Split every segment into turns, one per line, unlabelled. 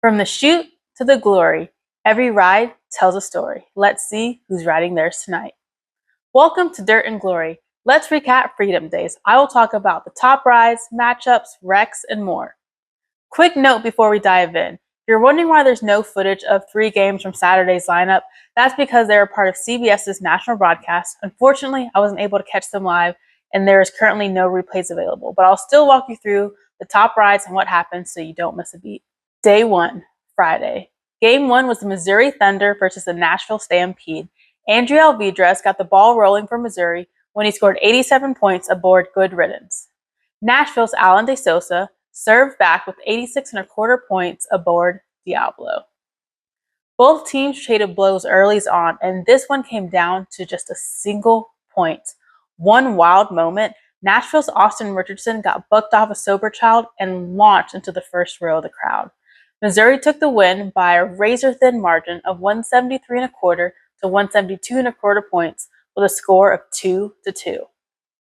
From the chute to the glory, every ride tells a story. Let's see who's riding theirs tonight. Welcome to Dirt and Glory. Let's recap Freedom Days. I will talk about the top rides, matchups, wrecks, and more. Quick note before we dive in. If you're wondering why there's no footage of 3 games from Saturday's lineup, that's because they were part of CBS's national broadcast. Unfortunately, I wasn't able to catch them live, and there is currently no replays available, but I'll still walk you through the top rides and what happened so you don't miss a beat. Day 1, Friday. Game 1 was the Missouri Thunder versus the Nashville Stampede. Andrea Alvidrez got the ball rolling for Missouri when he scored 87 points aboard Good Riddance. Nashville's Alan De Sosa served back with 86.25 points aboard Diablo. Both teams traded blows early on, and this one came down to just a single point. One wild moment, Nashville's Austin Richardson got bucked off a sober child and launched into the first row of the crowd. Missouri took the win by a razor-thin margin of 173.25 to 172.25 points with a score of 2-2.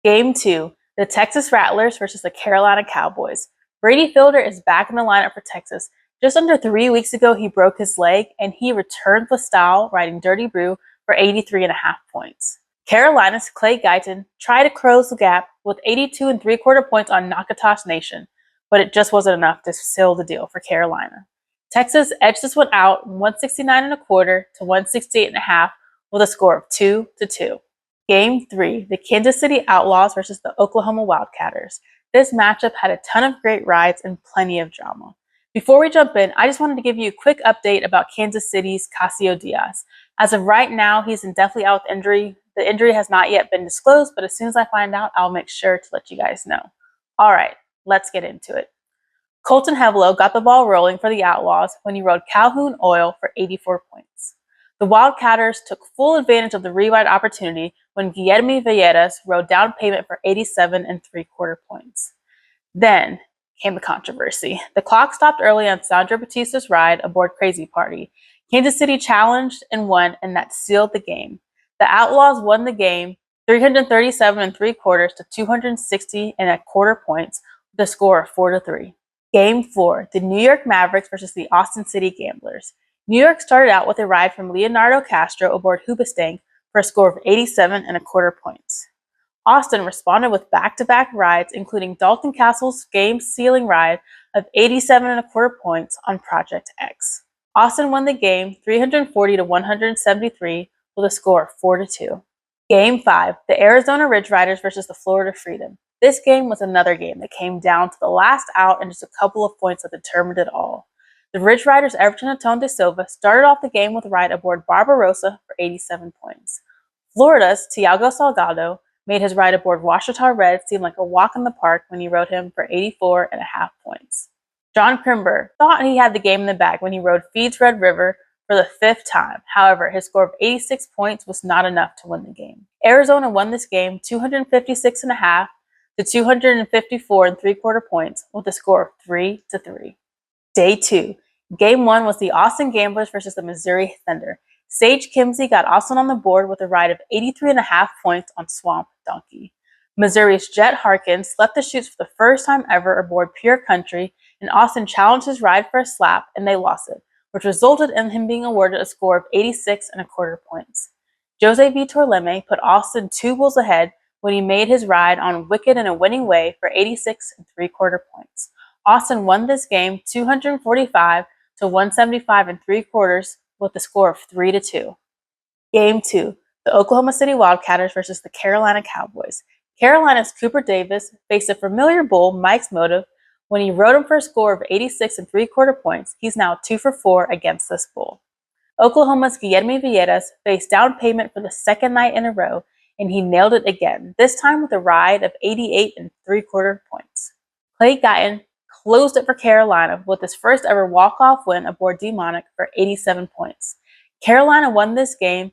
Game 2, the Texas Rattlers versus the Carolina Cowboys. Brady Fielder is back in the lineup for Texas. Just under 3 weeks ago, he broke his leg, and he returned with style, riding Dirty Brew for 83.5 points. Carolina's Clay Guyton tried to close the gap with 82.75 points on Nakatosh Nation, but it just wasn't enough to seal the deal for Carolina. Texas edged this one out 169.25 to 168.5 with a score of 2-2. Game 3, the Kansas City Outlaws versus the Oklahoma Wildcatters. This matchup had a ton of great rides and plenty of drama. Before we jump in, I just wanted to give you a quick update about Kansas City's Casio Diaz. As of right now, he's indefinitely out with injury. The injury has not yet been disclosed, but as soon as I find out, I'll make sure to let you guys know. All right, let's get into it. Colton Hevelo got the ball rolling for the Outlaws when he rode Calhoun Oil for 84 points. The Wildcatters took full advantage of the rewrite opportunity when Guillermo Villegas rode Down Payment for 87.75 points. Then came the controversy. The clock stopped early on Sandro Batista's ride aboard Crazy Party. Kansas City challenged and won, and that sealed the game. The Outlaws won the game 337.75 to 260.25 points with a score of 4-3. Game 4, the New York Mavericks versus the Austin City Gamblers. New York started out with a ride from Leonardo Castro aboard Hoobastank for a score of 87.25 points. Austin responded with back-to-back rides, including Dalton Castle's game-sealing ride of 87.25 points on Project X. Austin won the game 340 to 173 with a score of 4-2. Game 5, the Arizona Ridge Riders versus the Florida Freedom. This game was another game that came down to the last out and just a couple of points that determined it all. The Ridge Riders' Everton Atone de Silva started off the game with a ride aboard Barbarossa for 87 points. Florida's Thiago Salgado made his ride aboard Washita Red seem like a walk in the park when he rode him for 84.5 points. John Crimber thought he had the game in the bag when he rode Feeds Red River for the 5th time. However, his score of 86 points was not enough to win the game. Arizona won this game 256.5 to 254.75 points with a score of 3-3. Day 2. Game 1 was the Austin Gamblers versus the Missouri Thunder. Sage Kimsey got Austin on the board with a ride of 83.5 points on Swamp Donkey. Missouri's Jet Harkins slept the chutes for the first time ever aboard Pure Country, and Austin challenged his ride for a slap, and they lost it, which resulted in him being awarded a score of 86.25 points. Jose Vitor Leme put Austin 2 bulls ahead when he made his ride on Wicked in a winning way for 86.75 points. Austin won this game 245 to 175.75 with a score of 3-2. Game 2, the Oklahoma City Wildcatters versus the Carolina Cowboys. Carolina's Cooper Davis faced a familiar bull, Mike's Motive, when he rode him for a score of 86.75 points. He's now 2 for 4 against this bull. Oklahoma's Guillermo Villegas faced Down Payment for the second night in a row, and he nailed it again, this time with a ride of 88.75 points. Clay Guyton closed it for Carolina with his first ever walk-off win aboard Demonic for 87 points. Carolina won this game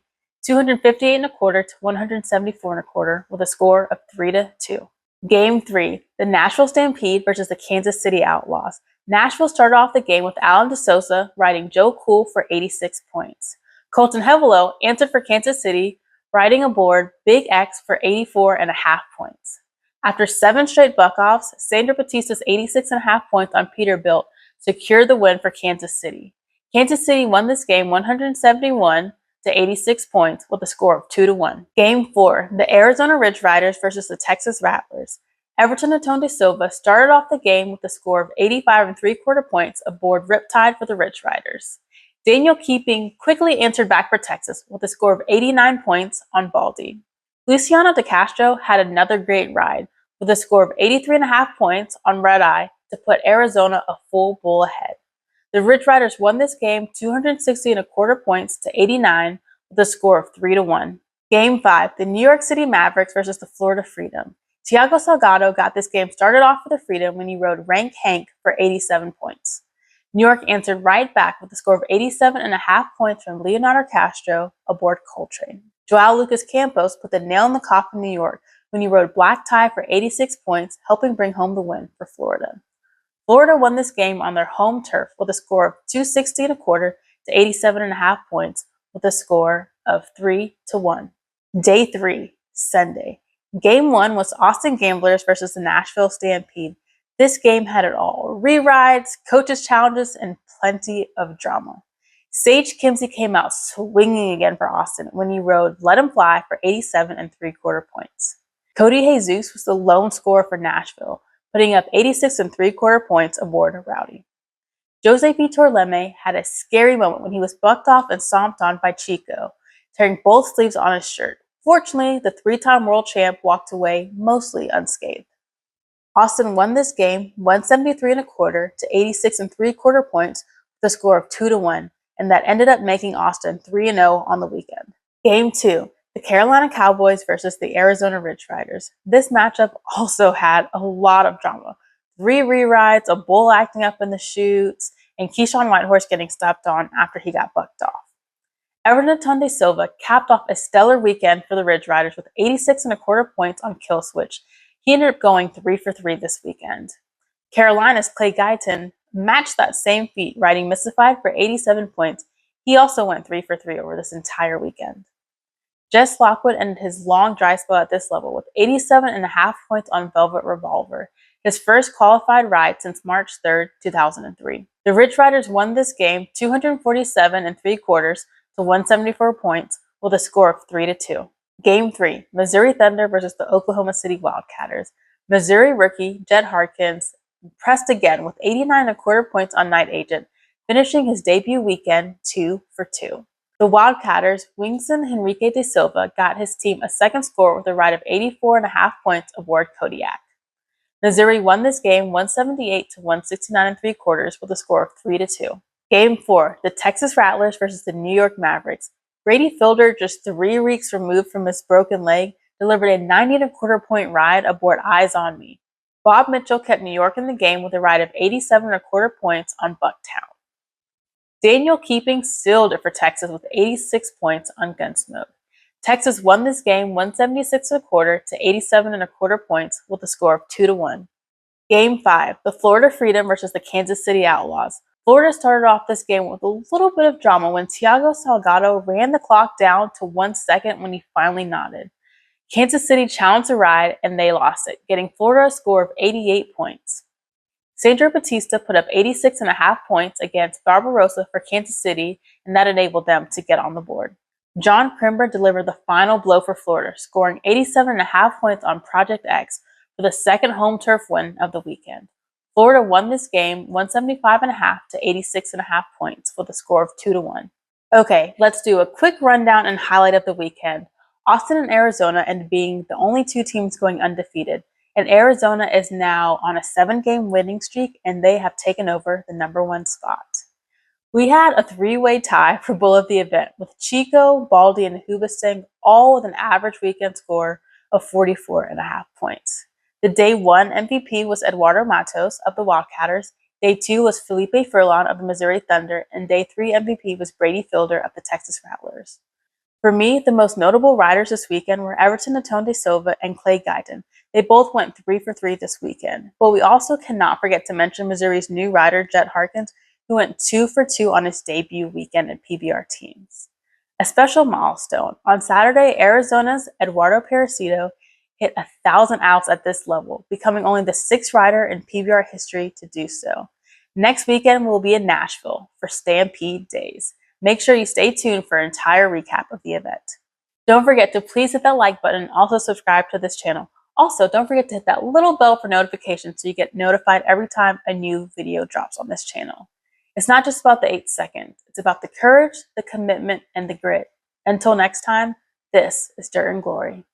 258.25 to 174.25 with a score of 3-2. Game 3, the Nashville Stampede versus the Kansas City Outlaws. Nashville started off the game with Alan De Sosa riding Joe Cool for 86 points. Colton Hevelo answered for Kansas City, riding aboard Big X for 84.5 points. After 7 straight buck-offs, Sandro Batista's 86.5 points on Peterbilt secured the win for Kansas City. Kansas City won this game 171 to 86 points with a score of 2-1. Game 4, the Arizona Ridge Riders versus the Texas Rattlers. Everton Atonde Silva started off the game with a score of 85 3/4 points aboard Riptide for the Ridge Riders. Daniel Keeping quickly answered back for Texas with a score of 89 points on Baldy. Luciano De Castro had another great ride with a score of 83.5 points on Red Eye to put Arizona a full bowl ahead. The Ridge Riders won this game 260 1/4 points to 89 with a score of 3-1. Game 5, the New York City Mavericks versus the Florida Freedom. Thiago Salgado got this game started off for the Freedom when he rode Rank Hank for 87 points. New York answered right back with a score of 87.5 points from Leonardo Castro aboard Coltrane. Joao Lucas Campos put the nail in the coffin in New York when he rode Black Tie for 86 points, helping bring home the win for Florida. Florida won this game on their home turf with a score of 260 1/4 to 87.5 points with a score of 3-1. Day 3, Sunday. Game 1 was Austin Gamblers versus the Nashville Stampede. This game had it all: re-rides, coaches' challenges, and plenty of drama. Sage Kimsey came out swinging again for Austin when he rode Let 'Em Fly for 87 3/4 points. Cody Jesus was the lone scorer for Nashville, putting up 86 3/4 points aboard Rowdy. Jose Vitor Leme had a scary moment when he was bucked off and stomped on by Chico, tearing both sleeves on his shirt. Fortunately, the 3-time world champ walked away mostly unscathed. Austin won this game 173 1/4 to 86 3/4 points with a score of 2-1, and that ended up making Austin 3-0 on the weekend. Game 2, the Carolina Cowboys versus the Arizona Ridge Riders. This matchup also had a lot of drama. 3 re-rides, a bull acting up in the chutes, and Keyshawn Whitehorse getting stepped on after he got bucked off. Everton Atonde Silva capped off a stellar weekend for the Ridge Riders with 86 1/4 points on Kill Switch. He ended up going 3 for 3 this weekend. Carolina's Clay Guyton matched that same feat, riding Mystified for 87 points. He also went 3 for 3 over this entire weekend. Jess Lockwood ended his long dry spell at this level with 87.5 points on Velvet Revolver, his first qualified ride since March 3rd, 2003. The Ridge Riders won this game 247 3/4 to 174 points with a score of 3-2. Game 3, Missouri Thunder versus the Oklahoma City Wildcatters. Missouri rookie Jed Harkins pressed again with 89 1/4 points on Night Agent, finishing his debut weekend 2 for 2. The Wildcatters' Wingson Henrique de Silva got his team a second score with a ride of 84.5 points aboard Kodiak. Missouri won this game 178 to 169 3/4 with a score of 3-2. Game 4, the Texas Rattlers versus the New York Mavericks. Brady Fielder, just 3 weeks removed from his broken leg, delivered a 90 1/4 point ride aboard Eyes on Me. Bob Mitchell kept New York in the game with a ride of 87 1/4 points on Bucktown. Daniel Keeping sealed it for Texas with 86 points on Gunsmoke. Texas won this game 176 1/4 to 87 1/4 points with a score of 2-1. Game 5, the Florida Freedom versus the Kansas City Outlaws. Florida started off this game with a little bit of drama when Thiago Salgado ran the clock down to 1 second when he finally nodded. Kansas City challenged the ride and they lost it, getting Florida a score of 88 points. Sandro Batista put up 86.5 points against Barbarossa for Kansas City, and that enabled them to get on the board. John Crimber delivered the final blow for Florida, scoring 87.5 points on Project X for the second home turf win of the weekend. Florida won this game 175.5 to 86.5 points with a score of 2-1. Okay, let's do a quick rundown and highlight of the weekend. Austin and Arizona ended being the only 2 teams going undefeated, and Arizona is now on a 7-game winning streak, and they have taken over the #1 spot. We had a 3-way tie for bull of the event, with Chico, Baldy, and Hubestang all with an average weekend score of 44.5 points. The Day 1 MVP was Eduardo Matos of the Wildcatters, Day 2 was Felipe Furlan of the Missouri Thunder, and Day 3 MVP was Brady Fielder of the Texas Rattlers. For me, the most notable riders this weekend were Everton Atonde Silva and Clay Guyton. They both went 3 for 3 this weekend. But we also cannot forget to mention Missouri's new rider, Jed Harkins, who went 2 for 2 on his debut weekend in PBR teams. A special milestone. On Saturday, Arizona's Eduardo Parasito hit 1,000 outs at this level, becoming only the 6th rider in PBR history to do so. Next weekend, we'll be in Nashville for Stampede Days. Make sure you stay tuned for an entire recap of the event. Don't forget to please hit that like button and also subscribe to this channel. Also, don't forget to hit that little bell for notifications so you get notified every time a new video drops on this channel. It's not just about the 8 seconds. It's about the courage, the commitment, and the grit. Until next time, this is Dirt and Glory.